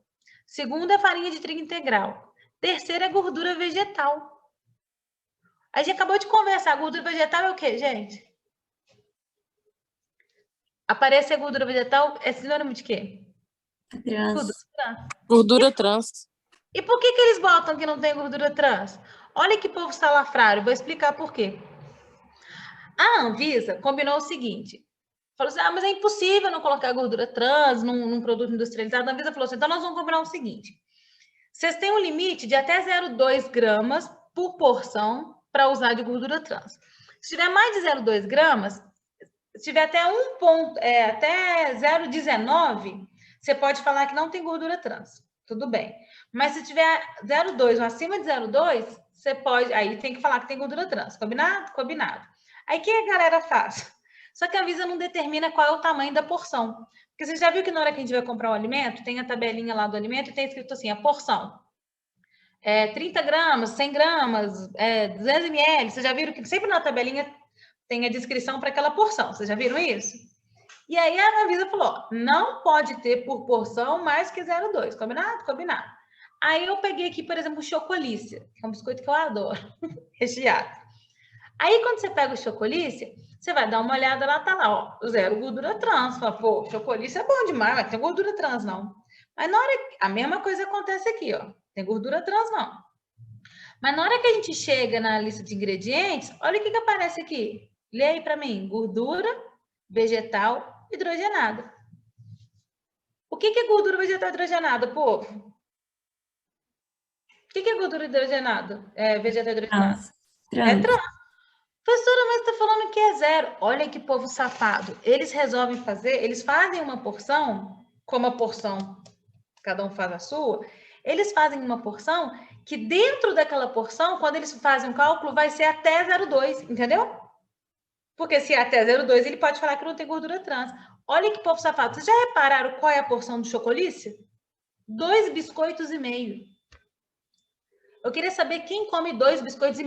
Segundo é farinha de trigo integral. Terceiro é gordura vegetal. A gente acabou de conversar, gordura vegetal é o quê, gente? Aparece a gordura vegetal, é sinônimo de quê? Trans. Gordura trans. E por que eles botam que não tem gordura trans? Olha que povo salafrário, vou explicar por quê. A Anvisa combinou o seguinte, falou assim, mas é impossível não colocar gordura trans num produto industrializado. A Anvisa falou assim, então nós vamos combinar o seguinte, vocês têm um limite de até 0,2 gramas por porção para usar de gordura trans. Se tiver mais de 0,2 gramas, se tiver até até 0,19, você pode falar que não tem gordura trans. Tudo bem. Mas se tiver 0,2 ou acima de 0,2, você pode... Aí tem que falar que tem gordura trans. Combinado? Combinado. Aí o que a galera faz? Só que a Anvisa não determina qual é o tamanho da porção. Porque você já viu que na hora que a gente vai comprar um alimento, tem a tabelinha lá do alimento e tem escrito assim, a porção. 30 gramas, 100 gramas, 200 ml. Vocês já viram que sempre na tabelinha tem a descrição para aquela porção. Vocês já viram isso? E aí a Anvisa falou, não pode ter por porção mais que 0,2. Combinado? Combinado. Aí eu peguei aqui, por exemplo, o Chocolícia, que é um biscoito que eu adoro, recheado. Aí quando você pega o Chocolícia, você vai dar uma olhada lá, tá lá, ó, 0 gordura trans. Fala, pô, Chocolícia é bom demais, mas tem gordura trans não. Mas na hora, a mesma coisa acontece aqui, ó, tem gordura trans não. Mas na hora que a gente chega na lista de ingredientes, olha o que aparece aqui. Lê aí para mim, gordura vegetal hidrogenada. O que é gordura vegetal hidrogenada, povo? O que é gordura hidrogenada? Vegetal hidrogenada? Trans. É trans. Professora, mas está falando que é 0. Olha que povo safado. Eles resolvem fazer, eles fazem uma porção, como a porção, cada um faz a sua, eles fazem uma porção que dentro daquela porção, quando eles fazem um cálculo, vai ser até 0,2, entendeu? Porque se é até 0,2, ele pode falar que não tem gordura trans. Olha que povo safado. Vocês já repararam qual é a porção do Chocolícia? 2,5 biscoitos. Eu queria saber quem come 2,5 biscoitos.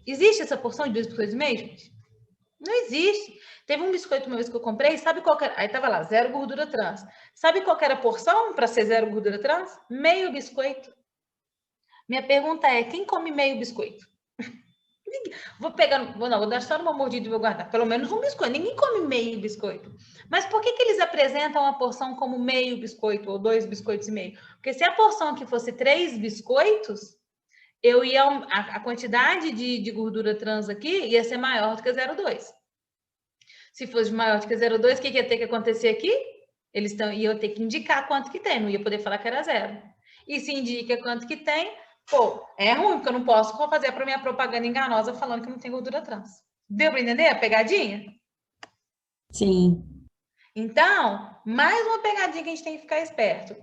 Existe essa porção de 2,5 biscoitos, gente? Não existe. Teve um biscoito uma vez que eu comprei, sabe qual que era? Aí tava lá, 0 gordura trans. Sabe qual que era a porção para ser 0 gordura trans? Meio biscoito. Minha pergunta é, quem come meio biscoito? Vou dar só uma mordida e vou guardar. Pelo menos um biscoito. Ninguém come meio biscoito. Mas por que eles apresentam a porção como meio biscoito ou 2,5 biscoitos? Porque se a porção aqui fosse 3 biscoitos, a quantidade de gordura trans aqui ia ser maior do que 0,2. Se fosse maior do que 0,2, o que ia ter que acontecer aqui? Eles iam ter que indicar quanto que tem, não ia poder falar que era 0. E se indica quanto que tem, pô, é ruim, porque eu não posso fazer para minha propaganda enganosa falando que não tem gordura trans. Deu para entender a pegadinha? Sim. Então, mais uma pegadinha que a gente tem que ficar esperto.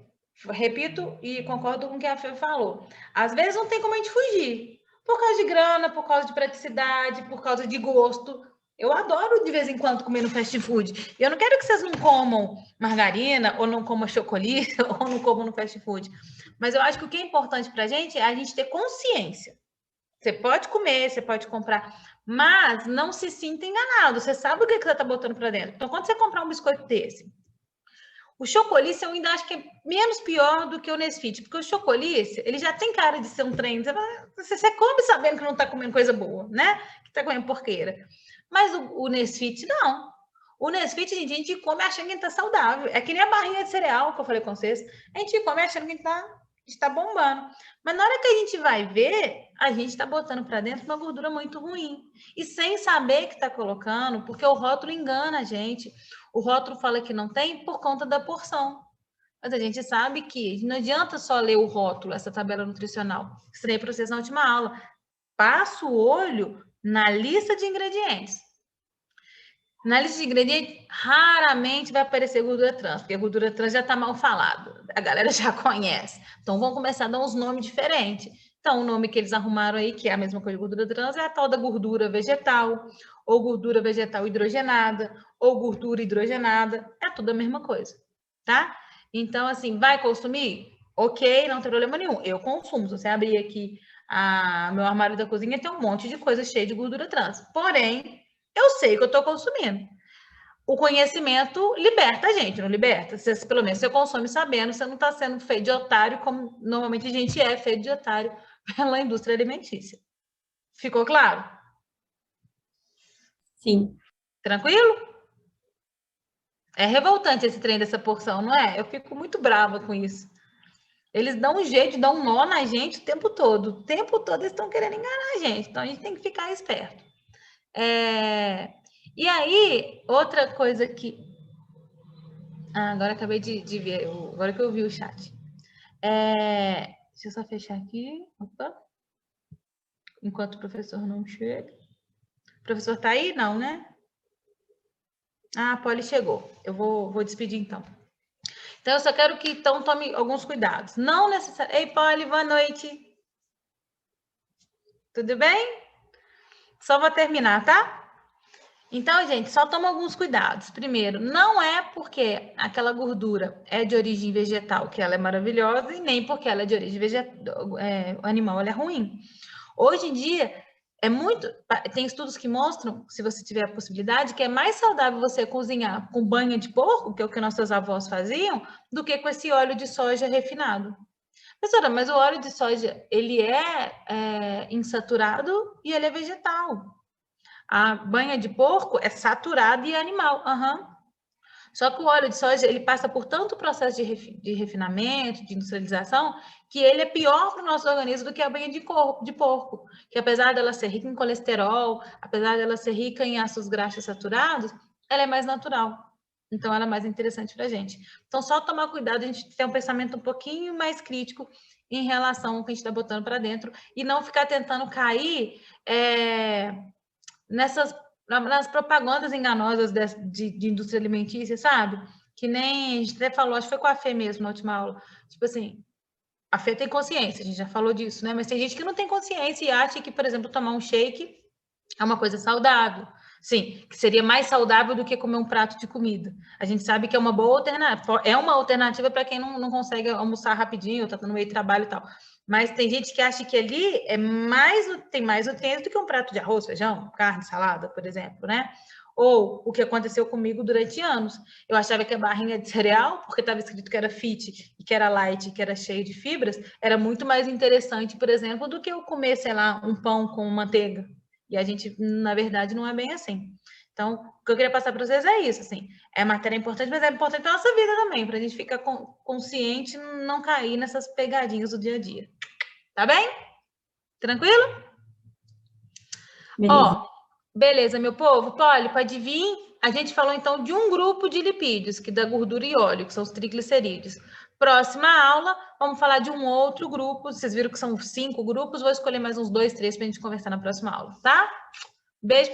Repito e concordo com o que a Fê falou. Às vezes não tem como a gente fugir. Por causa de grana, por causa de praticidade, por causa de gosto. Eu adoro, de vez em quando, comer no fast food. Eu não quero que vocês não comam margarina, ou não comam chocolate, ou não comam no fast food. Mas eu acho que o que é importante para a gente é a gente ter consciência. Você pode comer, você pode comprar, mas não se sinta enganado. Você sabe o que você está botando para dentro. Então, quando você comprar um biscoito desse, o Chocolícia eu ainda acho que é menos pior do que o Nesfit, porque o Chocolícia, ele já tem cara de ser um trem. Você come sabendo que não está comendo coisa boa, né? Que está comendo porqueira. Mas o Nesfit, não. O Nesfit, gente, a gente come achando que está saudável. É que nem a barrinha de cereal que eu falei com vocês. A gente come achando que está bombando. Mas na hora que a gente vai ver, a gente está botando para dentro uma gordura muito ruim. E sem saber que está colocando, porque o rótulo engana a gente. O rótulo fala que não tem por conta da porção. Mas a gente sabe que não adianta só ler o rótulo, essa tabela nutricional. Ensinei para vocês na última aula. Passa o olho na lista de ingredientes. Na lista de ingredientes, raramente vai aparecer gordura trans, porque a gordura trans já está mal falado. A galera já conhece. Então, vão começar a dar uns nomes diferentes. Então, o nome que eles arrumaram aí, que é a mesma coisa de gordura trans, é a tal da gordura vegetal, ou gordura vegetal hidrogenada, ou gordura hidrogenada. É tudo a mesma coisa, tá? Então, assim, vai consumir? Ok, não tem problema nenhum. Eu consumo. Se você abrir aqui meu armário da cozinha, tem um monte de coisa cheia de gordura trans. Porém, eu sei que eu estou consumindo. O conhecimento liberta a gente, não liberta? Pelo menos você consome sabendo, você não está sendo feito de otário, como normalmente a gente é feito de otário pela indústria alimentícia. Ficou claro? Sim. Tranquilo? É revoltante esse trem dessa porção, não é? Eu fico muito brava com isso. Eles dão um jeito de dar um nó na gente o tempo todo. O tempo todo eles estão querendo enganar a gente. Então, a gente tem que ficar esperto. E aí, outra coisa que... agora acabei de ver. Agora que eu vi o chat. Deixa eu só fechar aqui. Opa. Enquanto o professor não chega. O professor está aí? Não, né? A Polly chegou. Eu vou despedir, então. Então, eu só quero que tome alguns cuidados. Não necessariamente... Ei, Polly, boa noite. Tudo bem? Só vou terminar, tá? Então, gente, só toma alguns cuidados. Primeiro, não é porque aquela gordura é de origem vegetal que ela é maravilhosa e nem porque ela é de origem animal, ela é ruim. Hoje em dia, tem estudos que mostram, se você tiver a possibilidade, que é mais saudável você cozinhar com banha de porco, que é o que nossos avós faziam, do que com esse óleo de soja refinado. Professora, mas o óleo de soja, ele é insaturado e ele é vegetal. A banha de porco é saturada e é animal. Só que o óleo de soja, ele passa por tanto processo de refinamento, de industrialização, que ele é pior para o nosso organismo do que a banha de porco. Que apesar dela ser rica em colesterol, apesar dela ser rica em ácidos graxos saturados, ela é mais natural. Então, ela é mais interessante para a gente. Então, só tomar cuidado, a gente ter um pensamento um pouquinho mais crítico em relação ao que a gente está botando para dentro e não ficar tentando cair nas propagandas enganosas de indústria alimentícia, sabe? Que nem a gente até falou, acho que foi com a Fê mesmo na última aula. Tipo assim, a Fê tem consciência, a gente já falou disso, né? Mas tem gente que não tem consciência e acha que, por exemplo, tomar um shake é uma coisa saudável. Sim, que seria mais saudável do que comer um prato de comida. A gente sabe que é uma boa alternativa. É uma alternativa para quem não consegue almoçar rapidinho, está no meio de trabalho e tal. Mas tem gente que acha que ali tem mais nutrientes do que um prato de arroz, feijão, carne, salada, por exemplo, né? Ou o que aconteceu comigo durante anos. Eu achava que a barrinha de cereal, porque estava escrito que era fit, e que era light, que era cheio de fibras, era muito mais interessante, por exemplo, do que eu comer, sei lá, um pão com manteiga. E a gente, na verdade, não é bem assim. Então, o que eu queria passar para vocês é isso, assim. Matéria importante, mas é importante para a nossa vida também, para a gente ficar consciente e não cair nessas pegadinhas do dia a dia. Tá bem? Tranquilo? Beleza. Beleza, meu povo. Polly, pode vir. A gente falou, então, de um grupo de lipídios, que dá gordura e óleo, que são os triglicerídeos. Próxima aula, vamos falar de um outro grupo. Vocês viram que são 5 grupos. Vou escolher mais uns 2, 3 para a gente conversar na próxima aula, tá? Beijo.